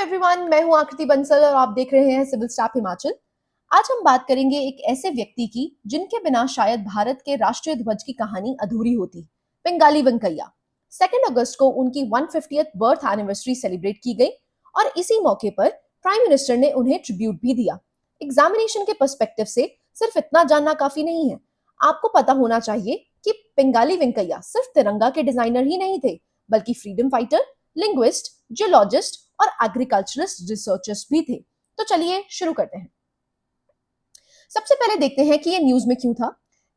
Everyone, मैं हूं आकृति बंसल और आप देख रहे हैं सिविल स्टाफ हिमाचल। आज हम बात करेंगे एक ऐसे व्यक्ति की जिनके बिना शायद भारत के राष्ट्रीय ध्वज की कहानी अधूरी होती। बेंगाली वेंकैया। 2 अगस्त को उनकी 150th बर्थ एनिवर्सरी सेलिब्रेट की गई और इसी मौके पर प्राइम मिनिस्टर ने उन्हें ट्रिब्यूट भी दिया। एग्जामिनेशन के पर्सपेक्टिव से सिर्फ इतना जानना काफी नहीं है, आपको पता होना चाहिए कि बेंगाली वेंकैया सिर्फ तिरंगा के डिजाइनर ही नहीं थे, बल्कि फ्रीडम फाइटर, लिंग्विस्ट, जियोलॉजिस्ट और एग्रीकल्चरलिस्ट रिसर्चर्स भी थे। तो चलिए शुरू करते हैं। सबसे पहले देखते हैं कि ये न्यूज में क्यों था।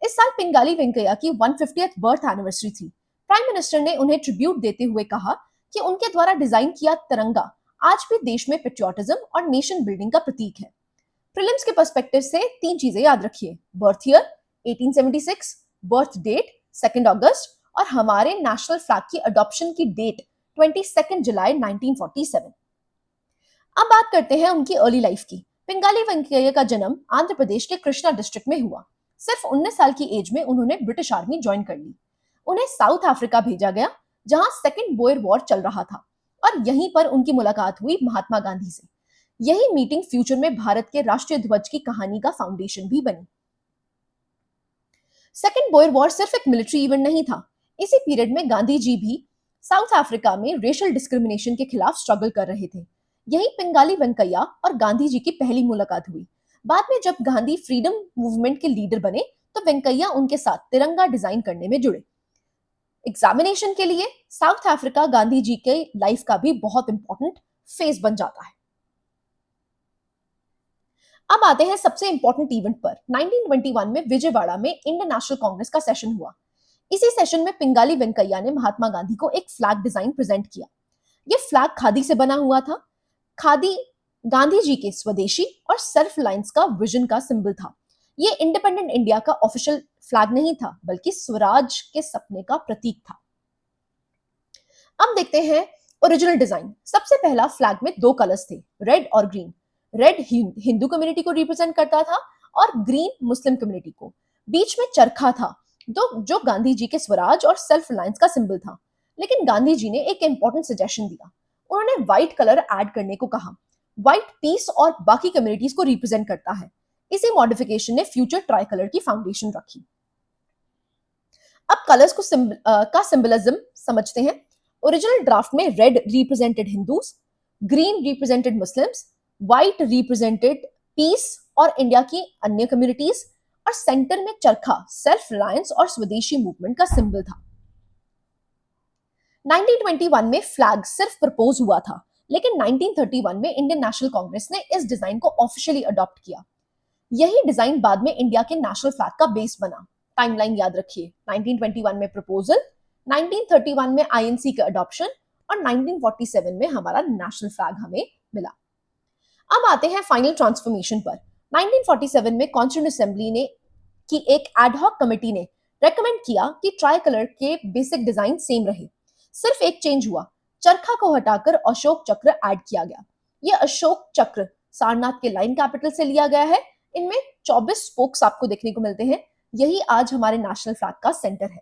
इस साल बेंगाली वेंकैया की 150th बर्थ एनिवर्सरी थी। प्राइम मिनिस्टर ने उन्हें ट्रिब्यूट देते हुए कहा कि उनके द्वारा डिजाइन किया तिरंगा आज भी देश में पेट्रियोटिज्म और नेशन बिल्डिंग का प्रतीक है। प्रीलिम्स के पर्सपेक्टिव से 3 चीजें याद रखिए: बर्थ ईयर 1876, बर्थ डेट 2 अगस्त और हमारे नेशनल फ्लैग की अडॉप्शन की डेट 22 जुलाई 1947। अब बात करते हैं उनकी अर्ली लाइफ की। बेंगाली वेंकैया का जन्म आंध्र प्रदेश के कृष्णा डिस्ट्रिक्ट में हुआ। सिर्फ 19 साल की एज में उन्होंने ब्रिटिश आर्मी ज्वाइन कर ली। उन्हें साउथ अफ्रीका भेजा गया, जहां सेकेंड बोयर वॉर चल रहा था और यहीं पर उनकी मुलाकात हुई महात्मा गांधी से। यही मीटिंग फ्यूचर में भारत के राष्ट्रीय ध्वज की कहानी का फाउंडेशन भी बनी। सेकेंड बोयर वॉर सिर्फ एक मिलिट्री इवेंट नहीं था। इसी पीरियड में गांधी जी भी साउथ अफ्रीका में रेशियल डिस्क्रिमिनेशन के खिलाफ स्ट्रगल कर रहे थे। यही बेंगाली वेंकैया और गांधी जी की पहली मुलाकात हुई। बाद में जब गांधी फ्रीडम मूवमेंट के लीडर बने तो वेंकैया उनके साथ तिरंगा डिजाइन करने में जुड़े। एग्जामिनेशन के लिए साउथ अफ्रीका गांधी जी के लाइफ का भी बहुत इंपॉर्टेंट फेज बन जाता है। अब आते हैं सबसे इंपॉर्टेंट इवेंट पर। 1921 में विजयवाड़ा में इंडियन नेशनल कांग्रेस का सेशन हुआ। इसी सेशन में बेंगाली वेंकैया ने महात्मा गांधी को एक फ्लैग डिजाइन प्रेजेंट किया। यह फ्लैग खादी से बना हुआ था। खादी गांधी जी के स्वदेशी और सेल्फ लाइंस का विजन का सिंबल था। यह इंडिपेंडेंट इंडिया का ऑफिशियल फ्लैग नहीं था, बल्कि स्वराज के सपने का प्रतीक था। अब देखते हैं ओरिजिनल डिजाइन। सबसे पहला फ्लैग में 2 कलर्स थे, रेड और ग्रीन। रेड हिंदू कम्युनिटी को रिप्रेजेंट करता था और ग्रीन मुस्लिम कम्युनिटी को। बीच में चरखा था जो गांधी जी के स्वराज और सेल्फ रिलायंस का सिंबल था। लेकिन गांधी जी ने एक इंपॉर्टेंट सजेशन दिया। उन्होंने व्हाइट कलर ऐड करने को कहा। व्हाइट पीस और बाकी कम्युनिटीज को रिप्रेजेंट करता है। इसी मॉडिफिकेशन ने फ्यूचर ट्राई कलर की फाउंडेशन रखी। अब कलर्स को का सिंबलिज्म समझते हैं। ओरिजिनल ड्राफ्ट में red represented Hindus, green represented Muslims, white represented peace और इंडिया की अन्य कम्युनिटीज और सेंटर में चरखा सेल्फ रिलायंस और स्वदेशी मूवमेंट का सिंबल था। 1921 में फ्लैग सिर्फ प्रपोज हुआ था, लेकिन 1931 में इंडियन नेशनल कांग्रेस ने इस डिजाइन को ऑफिशियली अडॉप्ट किया। यही डिजाइन बाद में इंडिया के नेशनल फ्लैग का बेस बना। टाइमलाइन याद रखिए: 1921 में प्रपोजल, 1931 में आईएनसी का अडॉप्शन और 1947 में हमारा नेशनल फ्लैग हमें मिला। अब आते हैं फाइनल ट्रांसफॉर्मेशन पर। 1947 में कॉन्स्टिट्यूएंट असेंबली ने की एक एडहॉक कमेटी ने रेकमेंड किया कि ट्राई कलर के बेसिक डिजाइन सेम रहे। सिर्फ एक चेंज हुआ, चरखा को हटाकर अशोक चक्र ऐड किया गया। यह अशोक चक्र सारनाथ के लाइन कैपिटल से लिया गया है। इनमें 24 स्पोक्स आपको देखने को मिलते हैं। यही आज हमारे नेशनल फ्लैग का सेंटर है।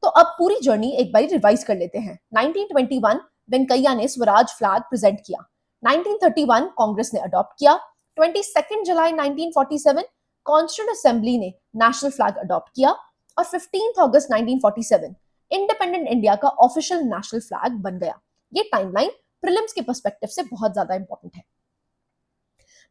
तो अब पूरी जर्नी एक बार रिवाइज कर लेते हैं। 1921 वेंकैया ने स्वराज फ्लैग प्रेजेंट किया। 1931 कांग्रेस ने अडॉप्ट किया। 22 जुलाई 1947 कॉन्स्टिट्यूएंट असेंबली ने नेशनल फ्लैग अडॉप्ट किया और 15 अगस्त 1947 इंडिपेंडेंट इंडिया का ऑफिशियल नेशनल फ्लैग बन गया। ये टाइमलाइन प्रीलिम्स के पर्सपेक्टिव से बहुत ज्यादा इंपॉर्टेंट है।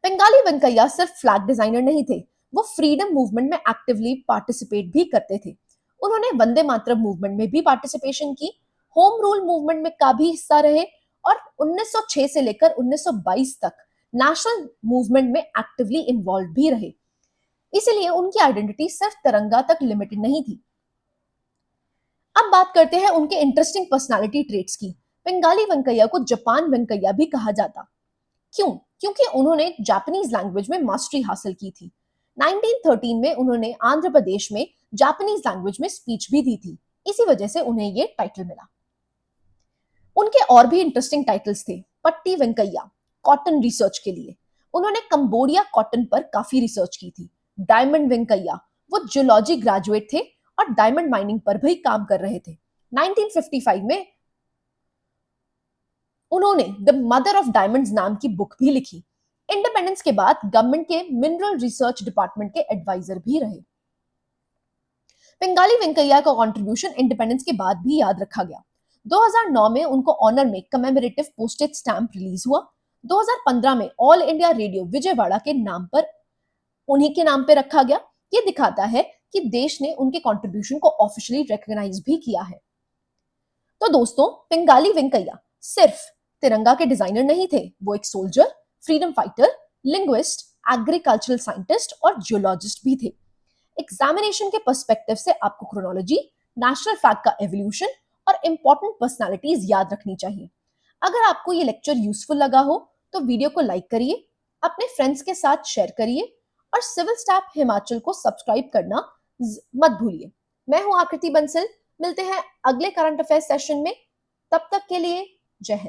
बेंगाली वेंकैया सिर्फ फ्लैग डिजाइनर नहीं थे, वो फ्रीडम मूवमेंट में एक्टिवली पार्टिसिपेट भी करते थे। उन्होंने वंदे मातरम मूवमेंट में भी पार्टिसिपेशन की, होम रूल मूवमेंट में का भी हिस्सा रहे और 1906 से लेकर 1922 तक नेशनल मूवमेंट में एक्टिवली इन्वॉल्व भी रहे। इसीलिए उनकी आइडेंटिटी सिर्फ तिरंगा तक लिमिटेड नहीं थी। अब बात करते हैं उनके इंटरेस्टिंग पर्सनालिटी ट्रेट्स की। बेंगाली वेंकैया को जापान वेंकैया भी कहा जाता। क्यों? क्योंकि उन्होंने जापानीज लैंग्वेज में मास्टरी हासिल की थी। 1913 में उन्होंने आंध्र प्रदेश में जापानीज लैंग्वेज में स्पीच भी दी थी। इसी वजह से उन्हें ये टाइटल मिला। उनके और भी इंटरेस्टिंग टाइटल्स थे। पट्टी वेंकैया कॉटन रिसर्च के लिए, उन्होंने कंबोडिया कॉटन पर काफी रिसर्च की थी। डायमंड वेंकैया, वो जियोलॉजी ग्रेजुएट थे और डायमंड माइनिंग पर भी काम कर रहे थे। 1955 में उन्होंने द मदर ऑफ डायमंड्स नाम की बुक भी लिखी। इंडिपेंडेंस के बाद गवर्नमेंट के मिनरल रिसर्च डिपार्टमेंट के एडवाइजर भी रहे। पिंगाली वेंकैया का कंट्रीब्यूशन इंडिपेंडेंस के बाद भी याद रखा गया। 2009 में उनको ऑनर में कमेमोरेटिव पोस्टेज स्टैंप रिलीज हुआ। 2015 में ऑल इंडिया रेडियो विजयवाड़ा के नाम पर उन्हीं के नाम पे रखा गया। ये दिखाता है कि देश ने उनके कंट्रीब्यूशन को ऑफिशियली रिकॉग्नाइज भी किया है। तो दोस्तों, पिंगाली वेंकैया सिर्फ तिरंगा के डिजाइनर नहीं थे, वो एक soldier, freedom fighter, linguist, agricultural scientist और जियोलॉजिस्ट भी थे। एग्जामिनेशन के पर्सपेक्टिव से आपको क्रोनोलॉजी, नेशनल फ्लैग का एवोल्यूशन और इंपॉर्टेंट पर्सनालिटीज याद रखनी चाहिए। अगर आपको ये लेक्चर यूजफुल लगा हो तो वीडियो को लाइक करिए, अपने फ्रेंड्स के साथ शेयर करिए और सिविल स्टैप हिमाचल को सब्सक्राइब करना मत भूलिए। मैं हूं आकृति बंसल, मिलते हैं अगले करंट अफेयर सेशन में। तब तक के लिए जय हिंद।